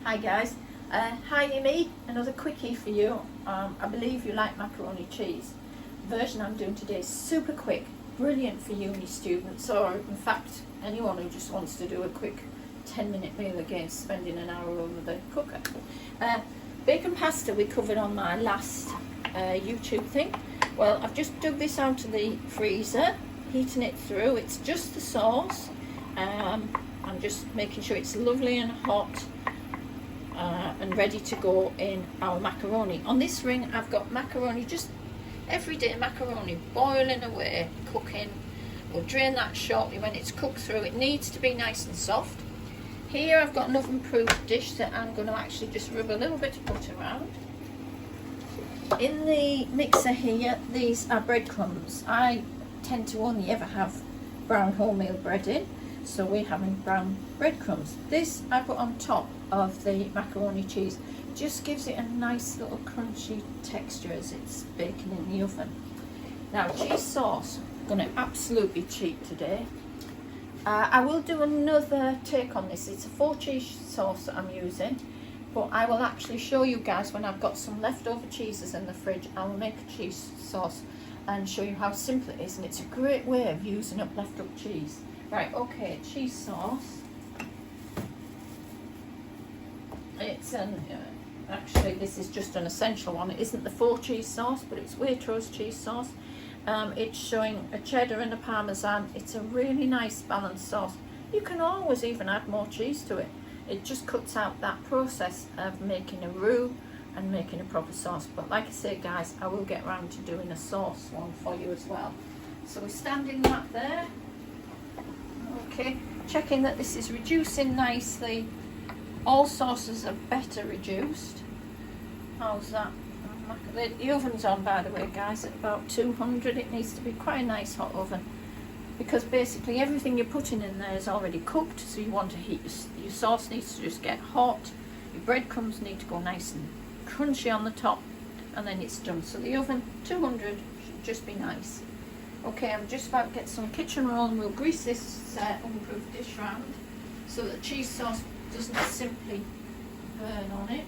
Hi guys, hi Amy, another quickie for you. I believe you like macaroni cheese. The version I'm doing today is super quick, brilliant for uni students, or in fact anyone who just wants to do a quick 10-minute meal against spending an hour over the cooker. Bacon pasta we covered on my last YouTube thing. Well, I've just dug this out of the freezer, heating it through. It's just the sauce. I'm just making sure it's lovely and hot and ready to go in our macaroni. On this ring I've got macaroni, just everyday macaroni, boiling away, cooking. We'll drain that shortly when it's cooked through. It needs to be nice and soft. Here I've got an oven-proof dish that I'm going to actually just rub a little bit of butter around. In the mixer here, these are breadcrumbs. I tend to only ever have brown wholemeal bread in, so we're having brown breadcrumbs. This I put on top of the macaroni cheese. Just gives it a nice little crunchy texture as it's baking in the oven. Now, cheese sauce, I'm going to absolutely cheat today. I will do another take on this. It's a 4 cheese sauce that I'm using, but I will actually show you guys when I've got some leftover cheeses in the fridge. I will make a cheese sauce and show you how simple it is, and it's a great way of using up leftover cheese. Right, okay, cheese sauce. It's actually, this is just an essential one. It isn't the 4 cheese sauce, but it's Waitrose cheese sauce. It's showing a cheddar and a parmesan. It's a really nice balanced sauce. You can always even add more cheese to it. It just cuts out that process of making a roux and making a proper sauce. But like I say, guys, I will get around to doing a sauce one for you as well. So we're standing that there. Okay, checking that this is reducing nicely. All sauces are better reduced. How's that? The oven's on, by the way, guys, at about 200. It needs to be quite a nice hot oven, because basically everything you're putting in there is already cooked, so you want to heat your sauce needs to just get hot. Your breadcrumbs need to go nice and crunchy on the top, and then it's done. So the oven, 200, should just be nice. Okay, I'm just about to get some kitchen roll, and we'll grease this oven-proof dish round so that cheese sauce doesn't simply burn on it.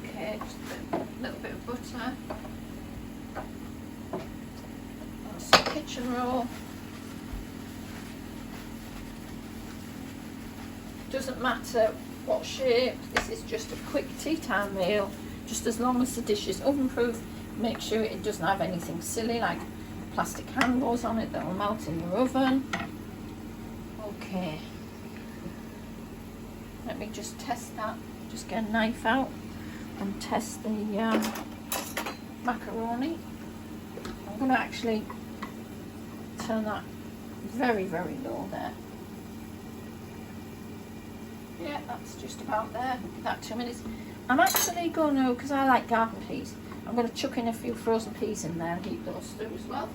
Okay, just a little bit of butter. Some kitchen roll. Doesn't matter what shape, this is just a quick tea time meal. Just as long as the dish is oven proof, make sure it doesn't have anything silly like plastic handles on it that will melt in your oven. Okay, let me just test that. Just get a knife out and test the macaroni. I'm going to actually turn that very, very low there. Yeah, that's just about there. Give that 2 minutes. I'm actually going to, because I like garden peas, I'm going to chuck in a few frozen peas in there and heat those through as well.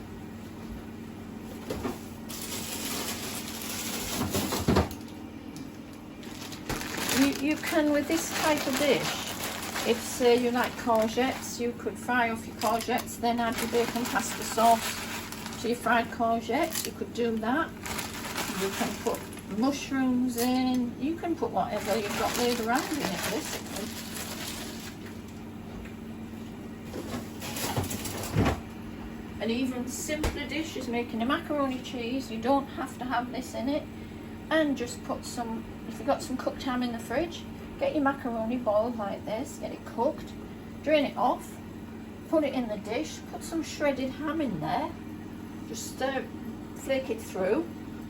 You can, with this type of dish, if say you like courgettes, you could fry off your courgettes, then add your bacon pasta sauce to your fried courgettes. You could do that. You can put mushrooms in. You can put whatever you've got laid around in it, basically. An even simpler dish is making a macaroni cheese. You don't have to have this in it. And just put some, if you've got some cooked ham in the fridge, get your macaroni boiled like this, get it cooked, drain it off, put it in the dish, put some shredded ham in there, just flake it through,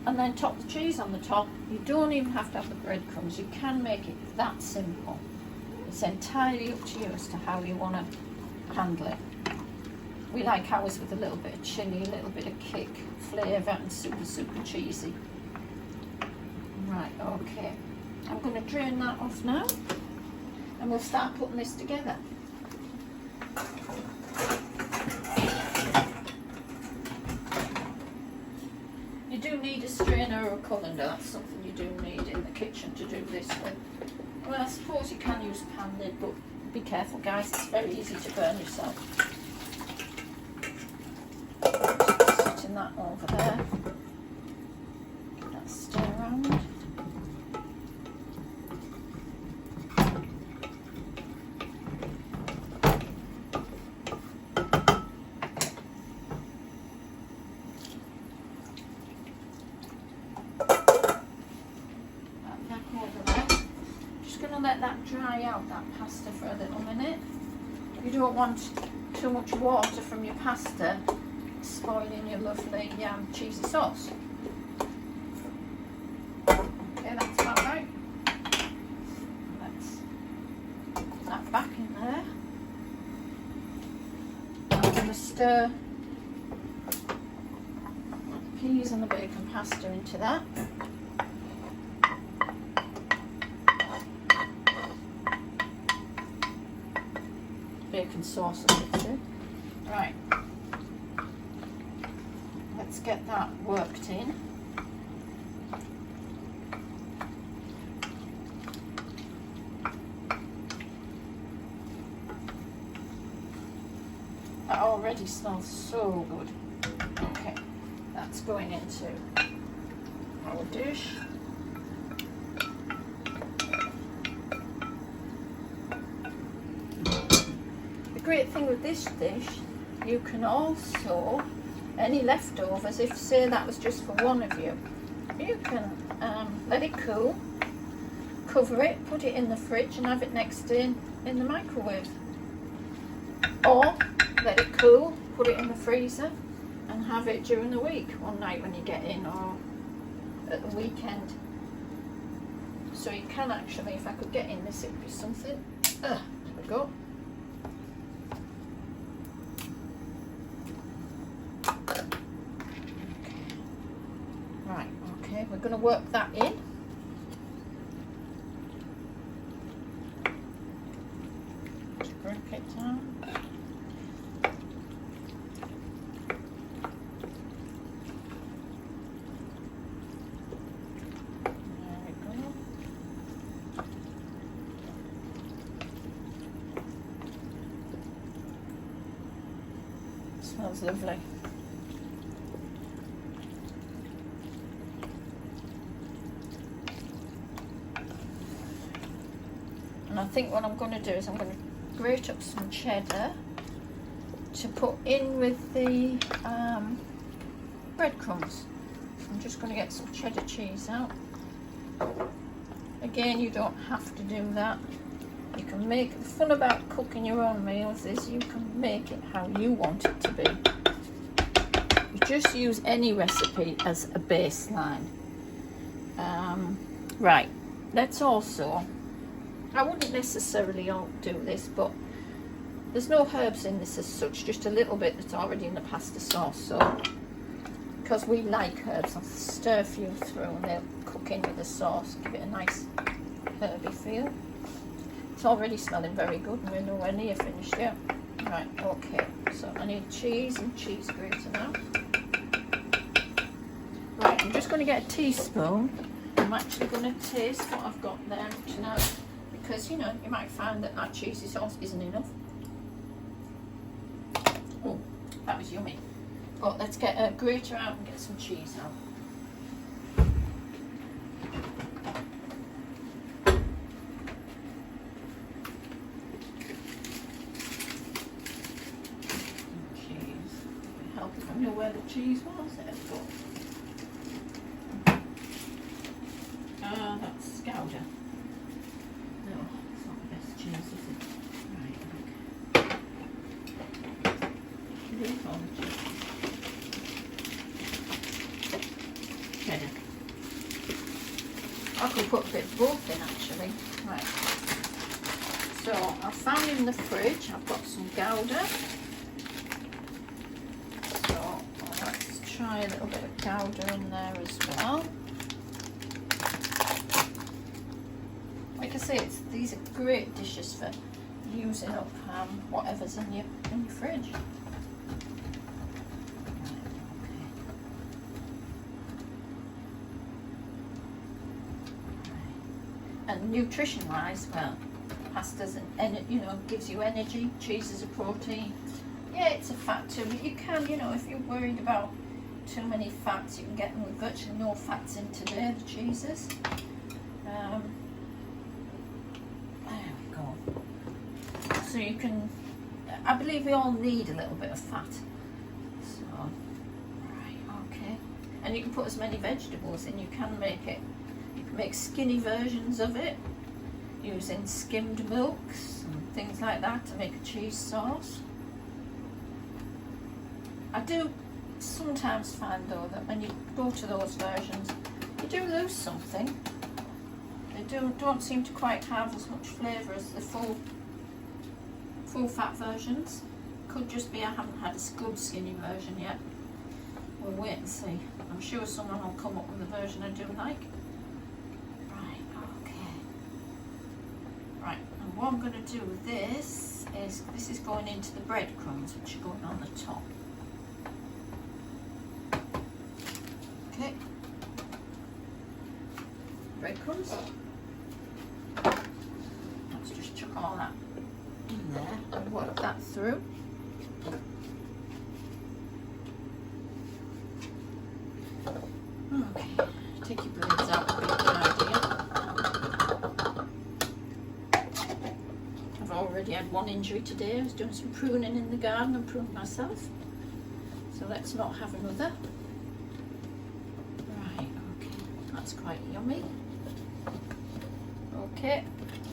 and then top the cheese on the top. You don't even have to have the breadcrumbs. You can make it that simple. It's entirely up to you as to how you want to handle it. We like ours with a little bit of chilli, a little bit of kick, flavour, and super, super cheesy. Right, okay. I'm going to drain that off now, and we'll start putting this together. You do need a strainer or a colander. That's something you do need in the kitchen to do this with. Well, I suppose you can use a pan lid, but be careful, guys. It's very easy to burn yourself. Just setting that over there. Give that stir around. just going to let that dry out, that pasta, for a little minute. You don't want too much water from your pasta spoiling your lovely cheesy sauce. Okay, that's about right. Let's put that back in there. I'm going to stir the peas and the bacon pasta into that. Bacon sauce a bit too. Right. Let's get that worked in. That already smells so good. Okay, that's going into our dish. The great thing with this dish, you can also, any leftovers, if say that was just for one of you, you can let it cool, cover it, put it in the fridge and have it next day in the microwave. Or let it cool, put it in the freezer and have it during the week, one night when you get in or at the weekend. So you can actually, if I could get in this, it would be something. There we go. Right, okay, we're going to work that in. Just break it down. Smells lovely. And I think what I'm going to do is I'm going to grate up some cheddar to put in with the breadcrumbs. So I'm just going to get some cheddar cheese out. Again, you don't have to do that. You can make, the fun about cooking your own meals is you can make it how you want it to be. You just use any recipe as a baseline. Right, let's also, I wouldn't necessarily all do this, but there's no herbs in this as such, just a little bit that's already in the pasta sauce. So, because we like herbs, I'll stir a few through and they'll cook in with the sauce, give it a nice herby feel. It's already smelling very good and we're nowhere near finished yet. Right, okay, so I need cheese and cheese grater now. Right, I'm just going to get a teaspoon. I'm actually going to taste what I've got there up to now, because you know, you might find that that cheesy sauce isn't enough. Oh, that was yummy. But let's get a grater out and get some cheese out. If I know where the cheese was, there. That's Gouda. No, it's not the best cheese, is it? Right, okay. What do you call the cheese? Cheddar. I could put a bit of both in actually. Right. So I found in the fridge, I've got some Gouda. Try a little bit of Gouda in there as well. Like I say, these are great dishes for using up whatever's in your fridge. And nutrition-wise, well, pasta's gives you energy. Cheese is a protein. Yeah, it's a fat too, but you can, if you're worried about too many fats, you can get them with virtually no fats in today, the cheeses. There we go. So you can, I believe we all need a little bit of fat. So, right, okay. And you can put as many vegetables in, you can make skinny versions of it. using skimmed milks and things like that to make a cheese sauce. I do sometimes find though that when you go to those versions, you do lose something. They don't seem to quite have as much flavour as the full fat versions. Could just be I haven't had a good skinny version yet. We'll wait and see. I'm sure someone will come up with a version I do like. Right, okay. Right, and what I'm going to do with this is going into the breadcrumbs, which are going on the top. Okay. Breadcrumbs. Let's just chuck all that in there and work that through. Okay, take your blades out would be a good idea. I've already had one injury today. I was doing some pruning in the garden and pruned myself. So let's not have another. Right, okay, that's quite yummy. Okay,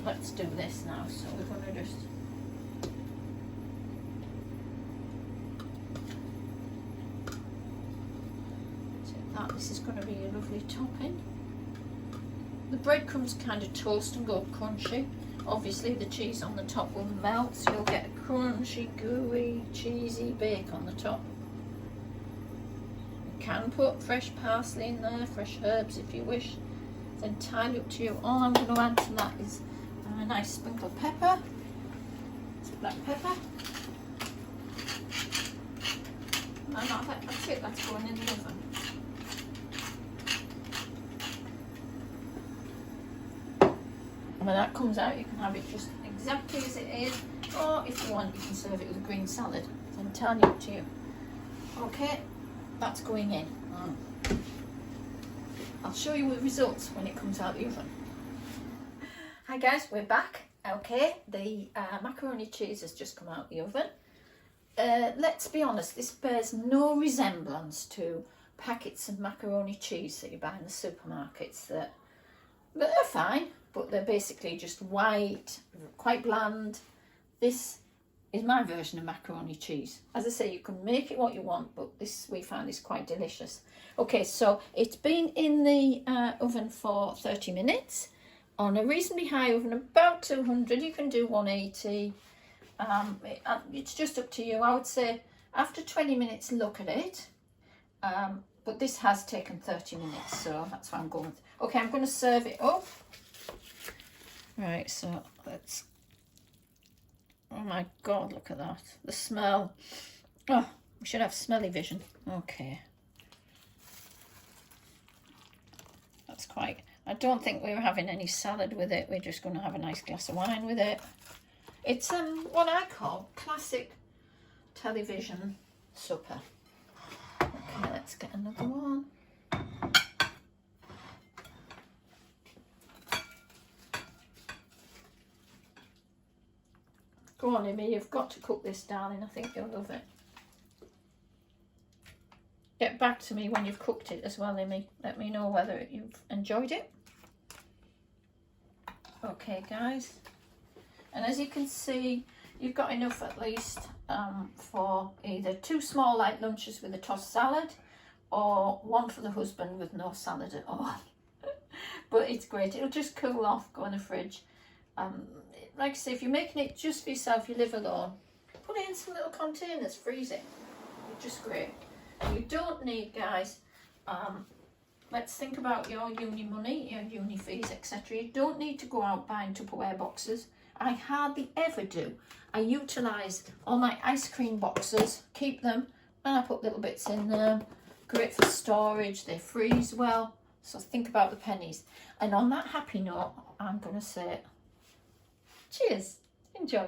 let's do this now. So we're going to just this is going to be a lovely topping. The breadcrumbs kind of toast and go crunchy. Obviously the cheese on the top will melt, so you'll get a crunchy, gooey, cheesy bake on the top. You can put fresh parsley in there, fresh herbs if you wish. It's entirely up to you. All I'm going to add to that is a nice sprinkle of pepper. Some black pepper. And that's it, that's going in the oven. When that comes out, you can have it just exactly as it is, or if you want, you can serve it with a green salad. It's entirely up to you. Okay, that's going in. I'll show you the results when it comes out the oven. Hi guys, we're back. Okay, the macaroni cheese has just come out the oven. Let's be honest, this bears no resemblance to packets of macaroni cheese that you buy in the supermarkets. But they're fine. But they're basically just white, quite bland. This is my version of macaroni cheese. As I say, you can make it what you want, but this we found is quite delicious. Okay, so it's been in the oven for 30 minutes on a reasonably high oven, about 200. You can do 180. It's just up to you. I would say after 20 minutes, look at it. But this has taken 30 minutes, so that's what I'm going with. Okay, I'm going to serve it up. Right, so let's, oh my God, look at that. The smell. Oh, we should have smelly vision. Okay. That's quite, I don't think we're having any salad with it. We're just going to have a nice glass of wine with it. It's what I call classic television supper. Okay, let's get another one. Go on, Amy, you've got to cook this, darling. I think you'll love it. Get back to me when you've cooked it as well, Amy. Let me know whether you've enjoyed it. Okay, guys. And as you can see, you've got enough at least for either 2 small light lunches with a tossed salad or 1 for the husband with no salad at all. But it's great. It'll just cool off, go in the fridge. Like I say, if you're making it just for yourself, you live alone, put it in some little containers, freeze it. It's just great. You don't need, guys, let's think about your uni money, your uni fees, etc. You don't need to go out buying Tupperware boxes. I hardly ever do. I utilise all my ice cream boxes, keep them, and I put little bits in there. Great for storage, they freeze well. So think about the pennies. And on that happy note, I'm going to say, cheers, enjoy.